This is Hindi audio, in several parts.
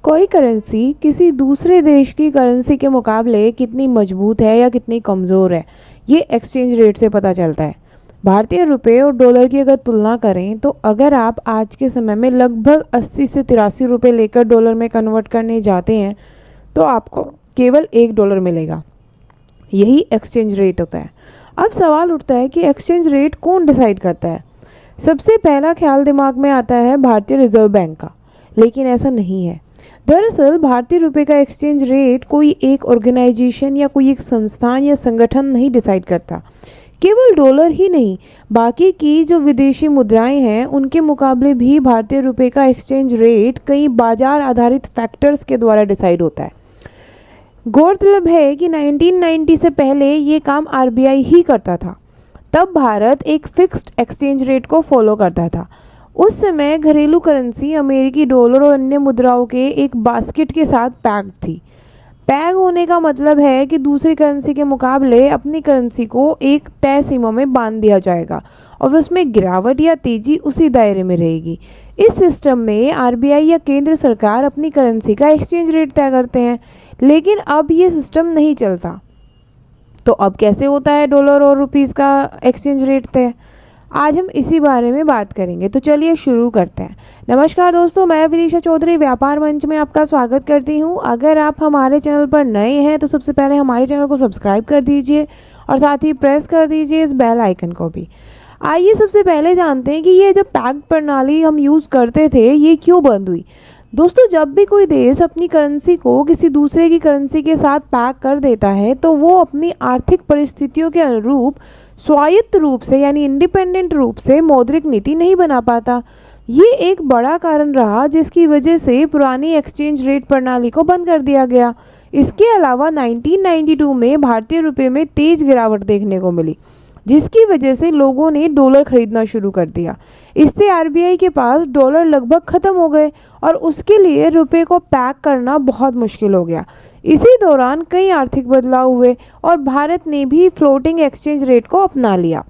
कोई करेंसी किसी दूसरे देश की करेंसी के मुकाबले कितनी मजबूत है या कितनी कमज़ोर है, ये एक्सचेंज रेट से पता चलता है। भारतीय रुपये और डॉलर की अगर तुलना करें तो अगर आप आज के समय में लगभग 80 से 83 रुपये लेकर डॉलर में कन्वर्ट करने जाते हैं तो आपको केवल $1 मिलेगा। यही एक्सचेंज रेट होता है। अब सवाल उठता है कि एक्सचेंज रेट कौन डिसाइड करता है। सबसे पहला ख्याल दिमाग में आता है भारतीय रिजर्व बैंक का, लेकिन ऐसा नहीं है। दरअसल भारतीय रुपये का एक्सचेंज रेट कोई एक ऑर्गेनाइजेशन या कोई एक संस्थान या संगठन नहीं डिसाइड करता। केवल डॉलर ही नहीं, बाकी की जो विदेशी मुद्राएं हैं उनके मुकाबले भी भारतीय रुपये का एक्सचेंज रेट कई बाजार आधारित फैक्टर्स के द्वारा डिसाइड होता है। गौरतलब है कि 1990 से पहले ये काम आरबीआई ही करता था। तब भारत एक फिक्स्ड एक्सचेंज रेट को फॉलो करता था। उस समय घरेलू करेंसी अमेरिकी डॉलर और अन्य मुद्राओं के एक बास्केट के साथ पैक्ड थी। पैग होने का मतलब है कि दूसरी करेंसी के मुकाबले अपनी करेंसी को एक तय सीमा में बांध दिया जाएगा और उसमें गिरावट या तेजी उसी दायरे में रहेगी। इस सिस्टम में आरबीआई या केंद्र सरकार अपनी करेंसी का एक्सचेंज रेट तय करते हैं, लेकिन अब ये सिस्टम नहीं चलता। तो अब कैसे होता है डॉलर और रुपीस का एक्सचेंज रेट तय? आज हम इसी बारे में बात करेंगे, तो चलिए शुरू करते हैं। नमस्कार दोस्तों, मैं विदिशा चौधरी व्यापार मंच में आपका स्वागत करती हूं। अगर आप हमारे चैनल पर नए हैं तो सबसे पहले हमारे चैनल को सब्सक्राइब कर दीजिए और साथ ही प्रेस कर दीजिए इस बेल आइकन को भी। आइए सबसे पहले जानते हैं कि ये जो पैक्ड प्रणाली हम यूज़ करते थे ये क्यों बंद हुई। दोस्तों, जब भी कोई देश अपनी करेंसी को किसी दूसरे की करेंसी के साथ पैक कर देता है तो वो अपनी आर्थिक परिस्थितियों के अनुरूप स्वायत्त रूप से यानी इंडिपेंडेंट रूप से मौद्रिक नीति नहीं बना पाता। ये एक बड़ा कारण रहा जिसकी वजह से पुरानी एक्सचेंज रेट प्रणाली को बंद कर दिया गया। इसके अलावा 1992 में भारतीय रुपये में तेज गिरावट देखने को मिली, जिसकी वजह से लोगों ने डॉलर खरीदना शुरू कर दिया। इससे आरबीआई के पास डॉलर लगभग खत्म हो गए और उसके लिए रुपये को पैक करना बहुत मुश्किल हो गया। इसी दौरान कई आर्थिक बदलाव हुए और भारत ने भी फ्लोटिंग एक्सचेंज रेट को अपना लिया,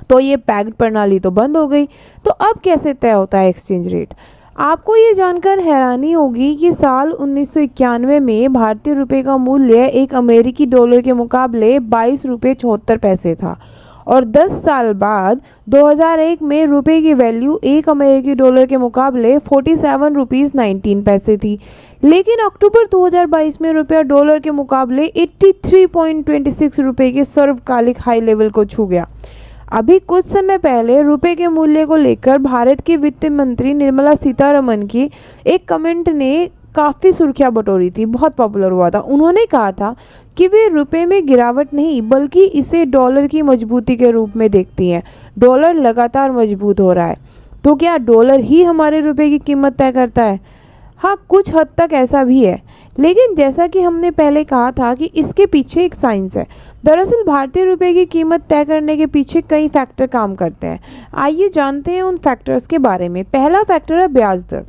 तो ये पैक्ड प्रणाली तो बंद हो गई। तो अब कैसे तय होता है एक्सचेंज रेट? आपको ये जानकर हैरानी होगी कि साल 1991 में भारतीय रुपये का मूल्य एक अमेरिकी डॉलर के मुकाबले 22 रुपये 74 पैसे था और 10 साल बाद 2001 में रुपये की वैल्यू एक अमेरिकी डॉलर के मुकाबले 47 रुपीज़ 19 पैसे थी। लेकिन अक्टूबर 2022 में रुपया डॉलर के मुकाबले 83.26 रुपये के सर्वकालिक हाई लेवल को छू गया। अभी कुछ समय पहले रुपए के मूल्य को लेकर भारत की वित्त मंत्री निर्मला सीतारमण की एक कमेंट ने काफ़ी सुर्खियां बटोरी थी, बहुत पॉपुलर हुआ था। उन्होंने कहा था कि वे रुपए में गिरावट नहीं बल्कि इसे डॉलर की मजबूती के रूप में देखती हैं। डॉलर लगातार मजबूत हो रहा है, तो क्या डॉलर ही हमारे रुपए की कीमत तय करता है? हाँ, कुछ हद तक ऐसा भी है, लेकिन जैसा कि हमने पहले कहा था कि इसके पीछे एक साइंस है। दरअसल भारतीय रुपये की कीमत तय करने के पीछे कई फैक्टर काम करते हैं। आइए जानते हैं उन फैक्टर्स के बारे में। पहला फैक्टर है ब्याज दर।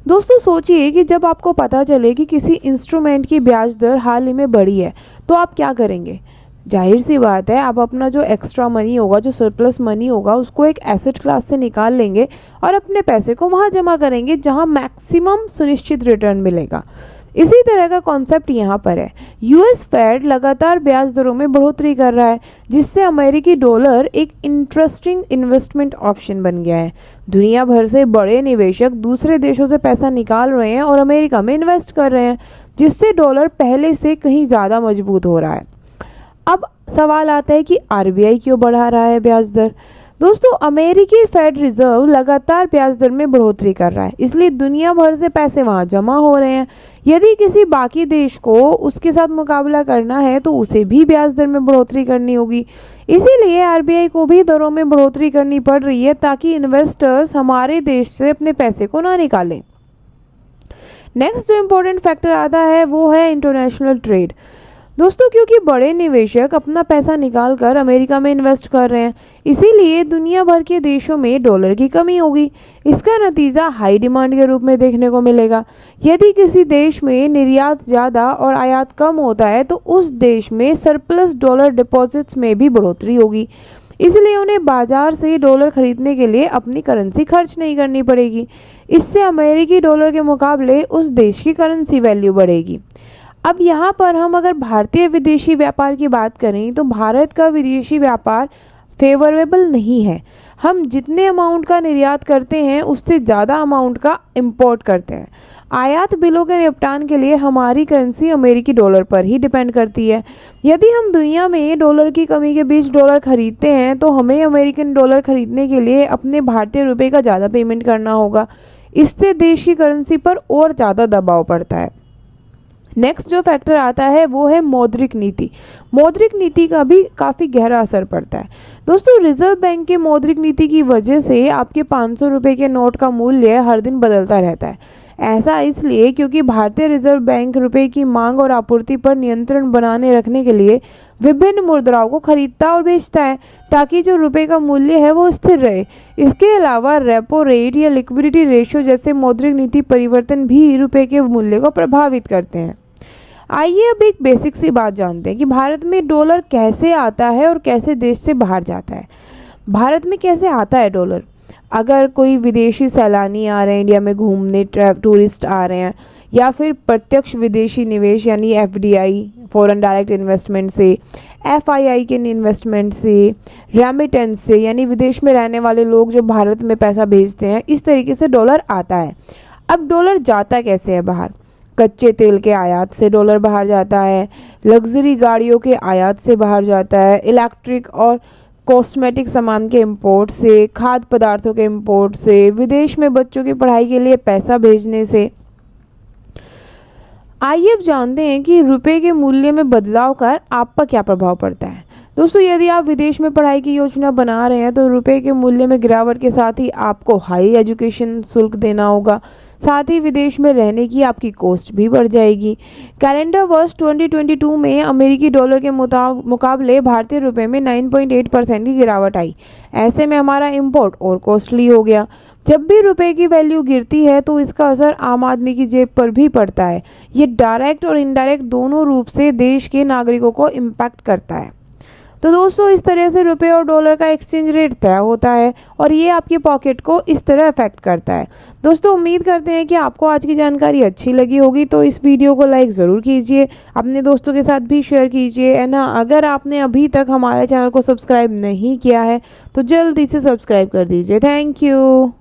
दोस्तों, सोचिए कि जब आपको पता चले कि किसी इंस्ट्रूमेंट की ब्याज दर हाल ही में बढ़ी है तो आप क्या करेंगे? जाहिर सी बात है, आप अपना जो एक्स्ट्रा मनी होगा, जो सरप्लस मनी होगा, उसको एक एसेट क्लास से निकाल लेंगे और अपने पैसे को वहां जमा करेंगे जहां मैक्सिमम सुनिश्चित रिटर्न मिलेगा। इसी तरह का कॉन्सेप्ट यहाँ पर है। यूएस फेड लगातार ब्याज दरों में बढ़ोतरी कर रहा है, जिससे अमेरिकी डॉलर एक इंटरेस्टिंग इन्वेस्टमेंट ऑप्शन बन गया है। दुनिया भर से बड़े निवेशक दूसरे देशों से पैसा निकाल रहे हैं और अमेरिका में इन्वेस्ट कर रहे हैं, जिससे डॉलर पहले से कहीं ज़्यादा मजबूत हो रहा है। अब सवाल आता है कि आरबीआई क्यों बढ़ा रहा है ब्याज दर? दोस्तों, अमेरिकी फेड रिजर्व लगातार ब्याज दर में बढ़ोतरी कर रहा है, इसलिए दुनिया भर से पैसे वहां जमा हो रहे हैं। यदि किसी बाकी देश को उसके साथ मुकाबला करना है तो उसे भी ब्याज दर में बढ़ोतरी करनी होगी। इसीलिए आरबीआई को भी दरों में बढ़ोतरी करनी पड़ रही है ताकि इन्वेस्टर्स हमारे देश से अपने पैसे को ना निकालें। नेक्स्ट जो इम्पोर्टेंट फैक्टर आता है वो है इंटरनेशनल ट्रेड। दोस्तों, क्योंकि बड़े निवेशक अपना पैसा निकाल कर अमेरिका में इन्वेस्ट कर रहे हैं, इसीलिए दुनिया भर के देशों में डॉलर की कमी होगी। इसका नतीजा हाई डिमांड के रूप में देखने को मिलेगा। यदि किसी देश में निर्यात ज़्यादा और आयात कम होता है तो उस देश में सरप्लस डॉलर डिपॉजिट्स में भी बढ़ोतरी होगी। इसलिए उन्हें बाजार से डॉलर खरीदने के लिए अपनी करेंसी खर्च नहीं करनी पड़ेगी। इससे अमेरिकी डॉलर के मुकाबले उस देश की करेंसी वैल्यू बढ़ेगी। अब यहाँ पर हम अगर भारतीय विदेशी व्यापार की बात करें तो भारत का विदेशी व्यापार फेवरेबल नहीं है। हम जितने अमाउंट का निर्यात करते हैं उससे ज़्यादा अमाउंट का इंपोर्ट करते हैं। आयात बिलों के निपटान के लिए हमारी करेंसी अमेरिकी डॉलर पर ही डिपेंड करती है। यदि हम दुनिया में डॉलर की कमी के बीच डॉलर खरीदते हैं तो हमें अमेरिकन डॉलर खरीदने के लिए अपने भारतीय रुपये का ज़्यादा पेमेंट करना होगा। इससे देश की करेंसी पर और ज़्यादा दबाव पड़ता है। नेक्स्ट जो फैक्टर आता है वो है मौद्रिक नीति। मौद्रिक नीति का भी काफ़ी गहरा असर पड़ता है। दोस्तों, रिजर्व बैंक के मौद्रिक नीति की वजह से आपके 500 रुपये के नोट का मूल्य हर दिन बदलता रहता है। ऐसा इसलिए क्योंकि भारतीय रिजर्व बैंक रुपए की मांग और आपूर्ति पर नियंत्रण बनाने रखने के लिए विभिन्न मुद्राओं को खरीदता और बेचता है ताकि जो रुपए का मूल्य है वो स्थिर रहे। इसके अलावा रेपो रेट या लिक्विडिटी रेशियो जैसे मौद्रिक नीति परिवर्तन भी रुपए के मूल्य को प्रभावित करते हैं। आइए अब एक बेसिक सी बात जानते हैं कि भारत में डॉलर कैसे आता है और कैसे देश से बाहर जाता है। भारत में कैसे आता है डॉलर? अगर कोई विदेशी सैलानी आ रहे हैं इंडिया में घूमने, टूरिस्ट आ रहे हैं, या फिर प्रत्यक्ष विदेशी निवेश यानी एफडीआई फॉरेन डायरेक्ट इन्वेस्टमेंट से, एफआईआई के इन्वेस्टमेंट से, रेमिटेंस से यानी विदेश में रहने वाले लोग जो भारत में पैसा भेजते हैं, इस तरीके से डॉलर आता है। अब डॉलर जाता कैसे है बाहर? कच्चे तेल के आयात से डॉलर बाहर जाता है, लग्जरी गाड़ियों के आयात से बाहर जाता है, इलेक्ट्रिक और कॉस्मेटिक सामान के इंपोर्ट से, खाद्य पदार्थों के इंपोर्ट से, विदेश में बच्चों की पढ़ाई के लिए पैसा भेजने से। आइए अब जानते हैं कि रुपए के मूल्य में बदलाव का आप पर क्या प्रभाव पड़ता है। दोस्तों, यदि आप विदेश में पढ़ाई की योजना बना रहे हैं तो रुपए के मूल्य में गिरावट के साथ ही आपको हाई एजुकेशन शुल्क देना होगा। साथ ही विदेश में रहने की आपकी कॉस्ट भी बढ़ जाएगी। कैलेंडर वर्ष 2022 में अमेरिकी डॉलर के मुकाबले भारतीय रुपए में 9.8% की गिरावट आई। ऐसे में हमारा इंपोर्ट और कॉस्टली हो गया। जब भी रुपए की वैल्यू गिरती है तो इसका असर आम आदमी की जेब पर भी पड़ता है। ये डायरेक्ट और इनडायरेक्ट दोनों रूप से देश के नागरिकों को इम्पैक्ट करता है। तो दोस्तों, इस तरह से रुपए और डॉलर का एक्सचेंज रेट तय होता है और ये आपकी पॉकेट को इस तरह अफेक्ट करता है। दोस्तों, उम्मीद करते हैं कि आपको आज की जानकारी अच्छी लगी होगी, तो इस वीडियो को लाइक ज़रूर कीजिए, अपने दोस्तों के साथ भी शेयर कीजिए, है ना। अगर आपने अभी तक हमारे चैनल को सब्सक्राइब नहीं किया है तो जल्दी से सब्सक्राइब कर दीजिए। Thank you.